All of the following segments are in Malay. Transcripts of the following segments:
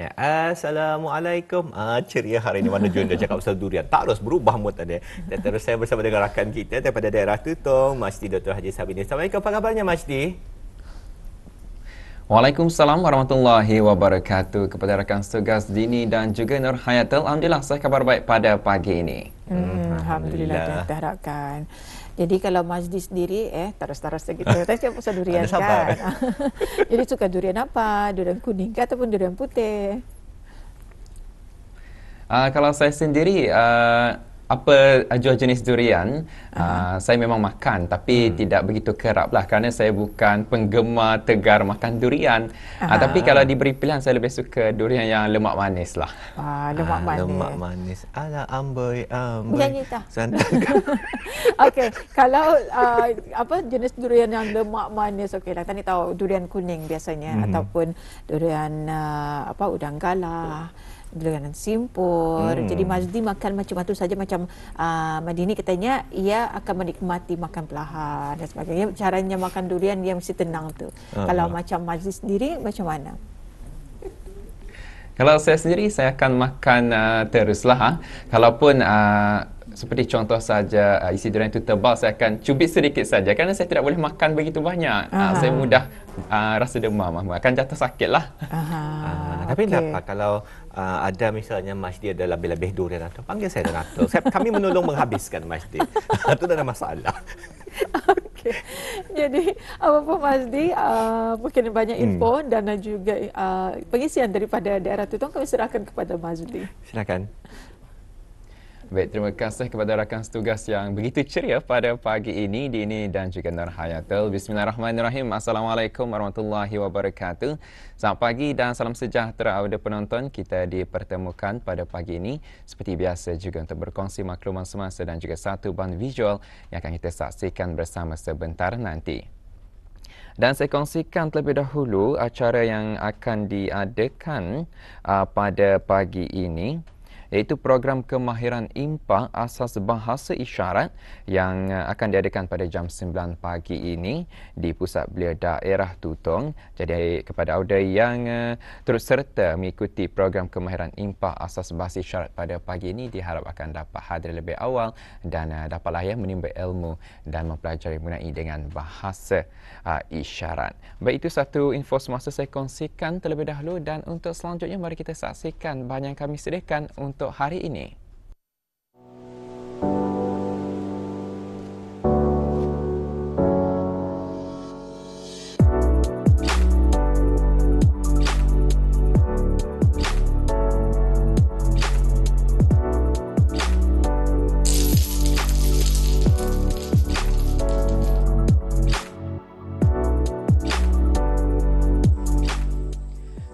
Ya, Assalamualaikum. Ceria hari ini mana Jun dah cakap pasal durian. Tak harus berubah mood tadi. Dan terus saya bersama dengan rakan kita daripada daerah Tutong, Masdi Dr. Haji Sabini. Assalamualaikum, apa khabarnya Masdi? Waalaikumsalam warahmatullahi wabarakatuh kepada rakan setugas Dini dan juga Nur Hayatul. Alhamdulillah saya kabar baik pada pagi ini. Alhamdulillah kita harapkan. Jadi kalau Mazdi sendiri terus-terus gitu. Tadi cakap pasal durian kan. Jadi suka durian apa? Durian kuning ke ataupun durian putih? Kalau saya sendiri apa jenis durian saya memang makan tapi tidak begitu kerap lah kerana saya bukan penggemar tegar makan durian. Tapi kalau diberi pilihan saya lebih suka durian yang lemak manis lah. Lemak manis. Lemak manis. Ala amboi amboi. Menyanyi tak? Santan. Okey, kalau jenis durian yang lemak manis, okeylah. Tadi tahu durian kuning biasanya ataupun durian udang galah, durian simpur. Jadi Mazdi makan macam itu saja, macam Madini katanya ia akan menikmati makan perlahan dan sebagainya. Caranya makan durian dia mesti tenang tu. Kalau macam Mazdi sendiri macam mana? Kalau saya sendiri saya akan makan teruslah. Kalaupun seperti contoh saja isi durian itu tebal, saya akan cubit sedikit saja kerana saya tidak boleh makan begitu banyak. Saya mudah rasa demam, akan jatuh sakit lah. Tapi kenapa kalau ada misalnya Masdi ada lebih-lebih durian atau panggil saya Donato. Kami menolong menghabiskan Masdi. Itu tak ada masalah. Okey. Jadi apa-apa Mazdi, mungkin banyak info dan juga pengisian daripada daerah Tutong kami serahkan kepada Mazdi. Silakan. Baik, terima kasih kepada rakan setugas yang begitu ceria pada pagi ini, Dini dan juga Nur Hayatul. Bismillahirrahmanirrahim. Assalamualaikum warahmatullahi wabarakatuh. Selamat pagi dan salam sejahtera kepada penonton. Kita dipertemukan pada pagi ini seperti biasa juga untuk berkongsi makluman semasa dan juga satu bahan visual yang akan kita saksikan bersama sebentar nanti. Dan saya kongsikan terlebih dahulu acara yang akan diadakan pada pagi ini, iaitu program kemahiran IMPA Asas Bahasa Isyarat yang akan diadakan pada jam 9 pagi ini di Pusat Belia Daerah Tutong. Jadi kepada audien yang turut serta mengikuti program kemahiran IMPA Asas Bahasa Isyarat pada pagi ini diharap akan dapat hadir lebih awal dan dapatlah menimba ilmu dan mempelajari mengenai dengan bahasa isyarat. Baik, itu satu info semasa saya kongsikan terlebih dahulu, dan untuk selanjutnya mari kita saksikan bahan yang kami sediakan untuk hari ini.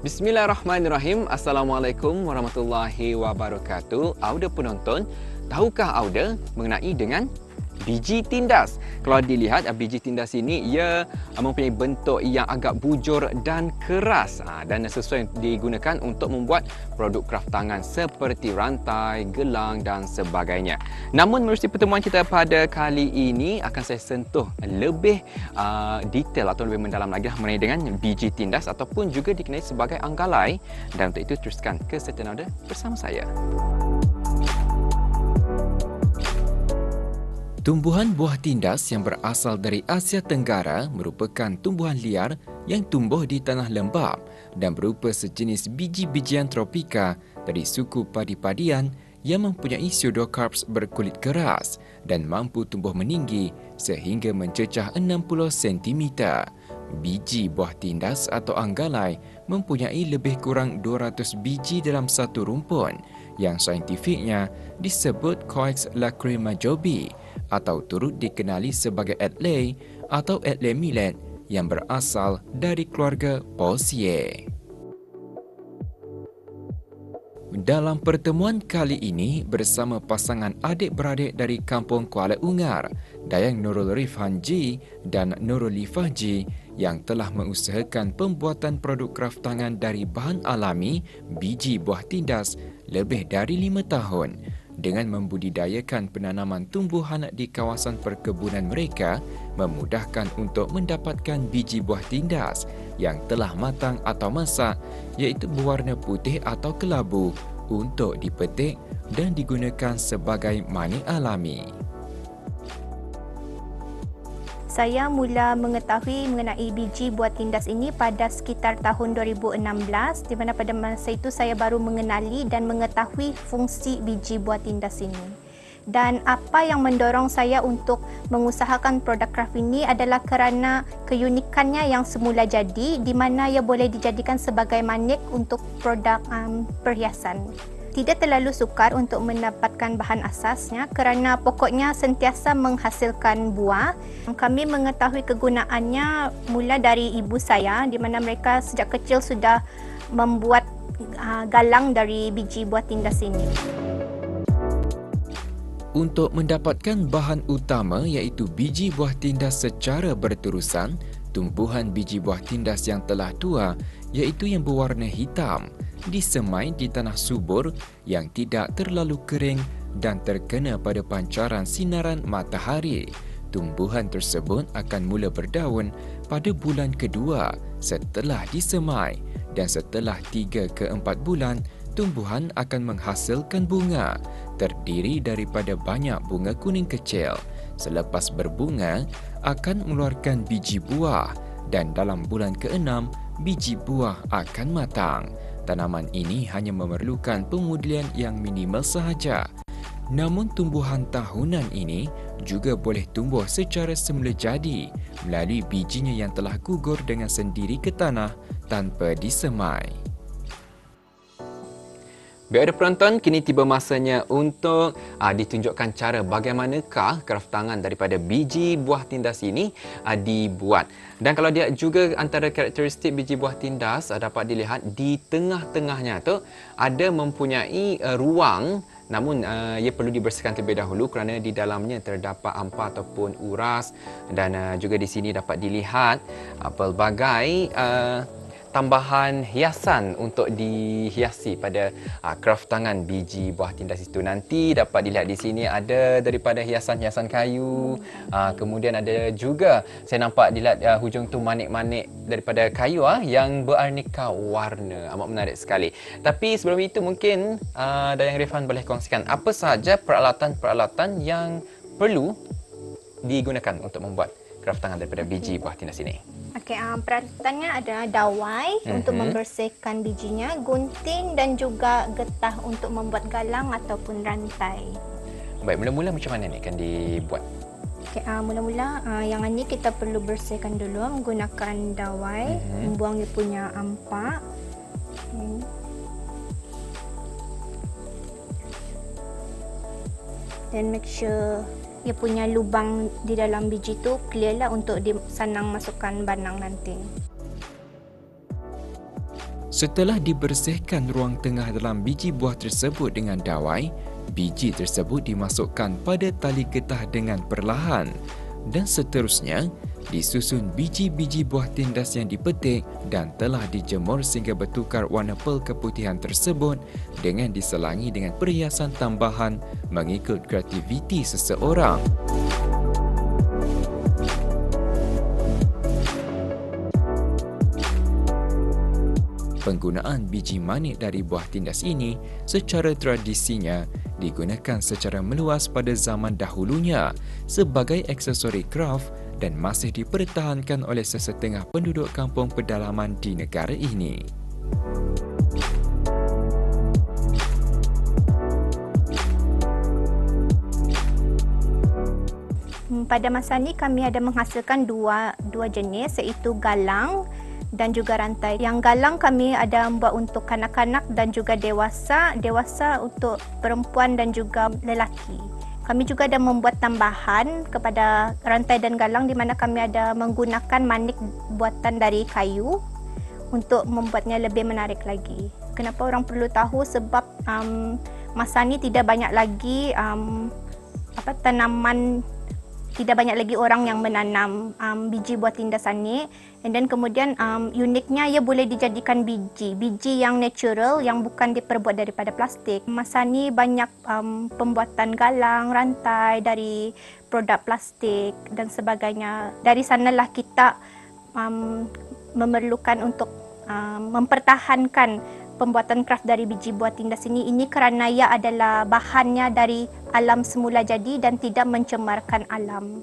Bismillahirrahmanirrahim. Assalamualaikum warahmatullahi wabarakatuh. Auda penonton, tahukah Auda mengenai dengan biji tindas? Kalau dilihat biji tindas ini ia mempunyai bentuk yang agak bujur dan keras dan sesuai digunakan untuk membuat produk kraft tangan seperti rantai, gelang dan sebagainya. Namun menerusi pertemuan kita pada kali ini akan saya sentuh lebih detail atau lebih mendalam lagi mengenai dengan biji tindas ataupun juga dikenali sebagai anggalai, dan untuk itu teruskan kesetiaan Auda bersama saya. Tumbuhan buah tindas yang berasal dari Asia Tenggara merupakan tumbuhan liar yang tumbuh di tanah lembap dan berupa sejenis biji-bijian tropika dari suku padi-padian yang mempunyai pseudocarps berkulit keras dan mampu tumbuh meninggi sehingga mencecah 60 cm. Biji buah tindas atau anggalai mempunyai lebih kurang 200 biji dalam satu rumpun yang saintifiknya disebut Coix lacrymajobi atau turut dikenali sebagai Adlai atau Adlai millet yang berasal dari keluarga Poaceae. Dalam pertemuan kali ini bersama pasangan adik-beradik dari kampung Kuala Ungar, Dayang Nurul Rifhan Ji dan Nurul Lifah Ji yang telah mengusahakan pembuatan produk kraft tangan dari bahan alami biji buah tindas lebih dari 5 tahun. dengan membudidayakan penanaman tumbuhan di kawasan perkebunan mereka memudahkan untuk mendapatkan biji buah tindas yang telah matang atau masak, iaitu berwarna putih atau kelabu, untuk dipetik dan digunakan sebagai manik alami. Saya mula mengetahui mengenai biji buah tindas ini pada sekitar tahun 2016, di mana pada masa itu saya baru mengenali dan mengetahui fungsi biji buah tindas ini. Dan apa yang mendorong saya untuk mengusahakan produk kraft ini adalah kerana keunikannya yang semula jadi, di mana ia boleh dijadikan sebagai manik untuk produk perhiasan. Tidak terlalu sukar untuk mendapatkan bahan asasnya kerana pokoknya sentiasa menghasilkan buah. Kami mengetahui kegunaannya mula dari ibu saya, di mana mereka sejak kecil sudah membuat galang dari biji buah tindas ini. Untuk mendapatkan bahan utama iaitu biji buah tindas secara berterusan, tumbuhan biji buah tindas yang telah tua iaitu yang berwarna hitam disemai di tanah subur yang tidak terlalu kering dan terkena pada pancaran sinaran matahari. Tumbuhan tersebut akan mula berdaun pada bulan kedua setelah disemai, dan setelah 3 ke 4 bulan, tumbuhan akan menghasilkan bunga terdiri daripada banyak bunga kuning kecil. Selepas berbunga, akan mengeluarkan biji buah, dan dalam bulan ke-6, biji buah akan matang. Tanaman ini hanya memerlukan pemulihan yang minimal sahaja. Namun tumbuhan tahunan ini juga boleh tumbuh secara semula jadi melalui bijinya yang telah gugur dengan sendiri ke tanah tanpa disemai. Baik ada penonton, kini tiba masanya untuk ditunjukkan cara bagaimanakah kraftangan daripada biji buah tindas ini dibuat. Dan kalau dia juga antara karakteristik biji buah tindas dapat dilihat di tengah-tengahnya tu ada mempunyai ruang, namun ia perlu dibersihkan terlebih dahulu kerana di dalamnya terdapat ampa ataupun uras, dan juga di sini dapat dilihat pelbagai tambahan hiasan untuk dihiasi pada kraftangan biji buah tindas itu. Nanti dapat dilihat di sini ada daripada hiasan-hiasan kayu, kemudian ada juga saya nampak dilihat hujung tu manik-manik daripada kayu yang beraneka warna. Amat menarik sekali. Tapi sebelum itu mungkin Dayang Rifan boleh kongsikan apa sahaja peralatan-peralatan yang perlu digunakan untuk membuat kraftangan daripada biji buah tindas ini. Okey, peralatannya ada dawai untuk membersihkan bijinya, gunting dan juga getah untuk membuat galang ataupun rantai. Baik, mula-mula macam mana ni akan dibuat? Okey, mula-mula yang ini kita perlu bersihkan dulu menggunakan dawai, membuang dia punya ampak. Dan make sure ia punya lubang di dalam biji tu clear lah untuk disanang masukkan banang nanti. Setelah dibersihkan ruang tengah dalam biji buah tersebut dengan dawai, biji tersebut dimasukkan pada tali getah dengan perlahan, dan seterusnya disusun biji-biji buah tindas yang dipetik dan telah dijemur sehingga bertukar warna pearl keputihan tersebut dengan diselangi dengan perhiasan tambahan mengikut kreativiti seseorang. Penggunaan biji manik dari buah tindas ini secara tradisinya digunakan secara meluas pada zaman dahulunya sebagai aksesori kraft dan masih dipertahankan oleh sesetengah penduduk kampung pedalaman di negara ini. Pada masa ini kami ada menghasilkan dua jenis, iaitu galang dan juga rantai. Yang galang kami ada membuat untuk kanak-kanak dan juga dewasa untuk perempuan dan juga lelaki. Kami juga ada membuat tambahan kepada rantai dan galang di mana kami ada menggunakan manik buatan dari kayu untuk membuatnya lebih menarik lagi. Kenapa orang perlu tahu? Sebab masa ini tidak banyak lagi tanaman tidak banyak lagi orang yang menanam biji buah tindasan ni. And then kemudian uniknya ia boleh dijadikan biji yang natural yang bukan diperbuat daripada plastik. Masa ni banyak pembuatan galang, rantai dari produk plastik dan sebagainya. Dari sanalah kita memerlukan untuk mempertahankan pembuatan kraft dari biji buah tindas ini kerana ia adalah bahannya dari alam semula jadi dan tidak mencemarkan alam.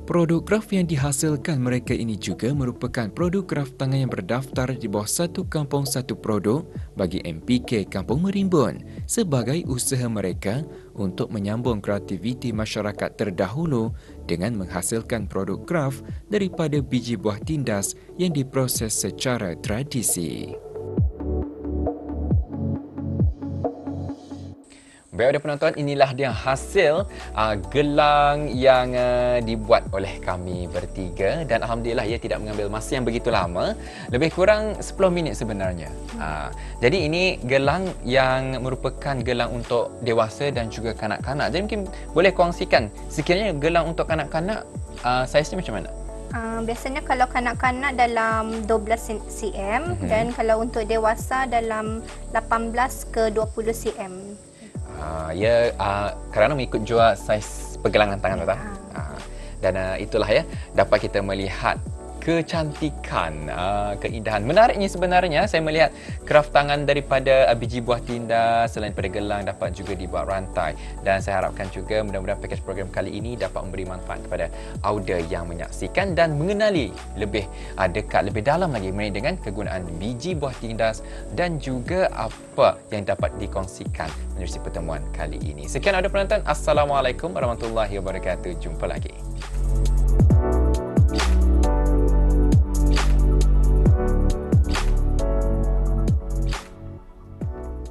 Produk kraft yang dihasilkan mereka ini juga merupakan produk kraft tangan yang berdaftar di bawah Satu Kampung Satu Produk bagi MPK Kampung Merimbun sebagai usaha mereka untuk menyambung kreativiti masyarakat terdahulu dengan menghasilkan produk kraft daripada biji buah tindas yang diproses secara tradisi. Baik, ada penonton, inilah dia hasil gelang yang dibuat oleh kami bertiga dan alhamdulillah ia tidak mengambil masa yang begitu lama, lebih kurang 10 minit sebenarnya. Jadi ini gelang yang merupakan gelang untuk dewasa dan juga kanak-kanak. Jadi mungkin boleh kongsikan sekiranya gelang untuk kanak-kanak saiznya macam mana? Biasanya kalau kanak-kanak dalam 12 cm dan kalau untuk dewasa dalam 18 ke 20 cm. Kerana mengikut jua saiz pergelangan tangan tuan. Dan itulah ya, dapat kita melihat kecantikan, keindahan. Menariknya sebenarnya saya melihat kraft tangan daripada biji buah tindas selain pada gelang dapat juga dibuat rantai, dan saya harapkan juga mudah-mudahan pakej program kali ini dapat memberi manfaat kepada auda yang menyaksikan dan mengenali lebih dekat, lebih dalam lagi mengenai dengan kegunaan biji buah tindas dan juga apa yang dapat dikongsikan menerusi pertemuan kali ini. Sekian auda penonton. Assalamualaikum warahmatullahi wabarakatuh. Jumpa lagi.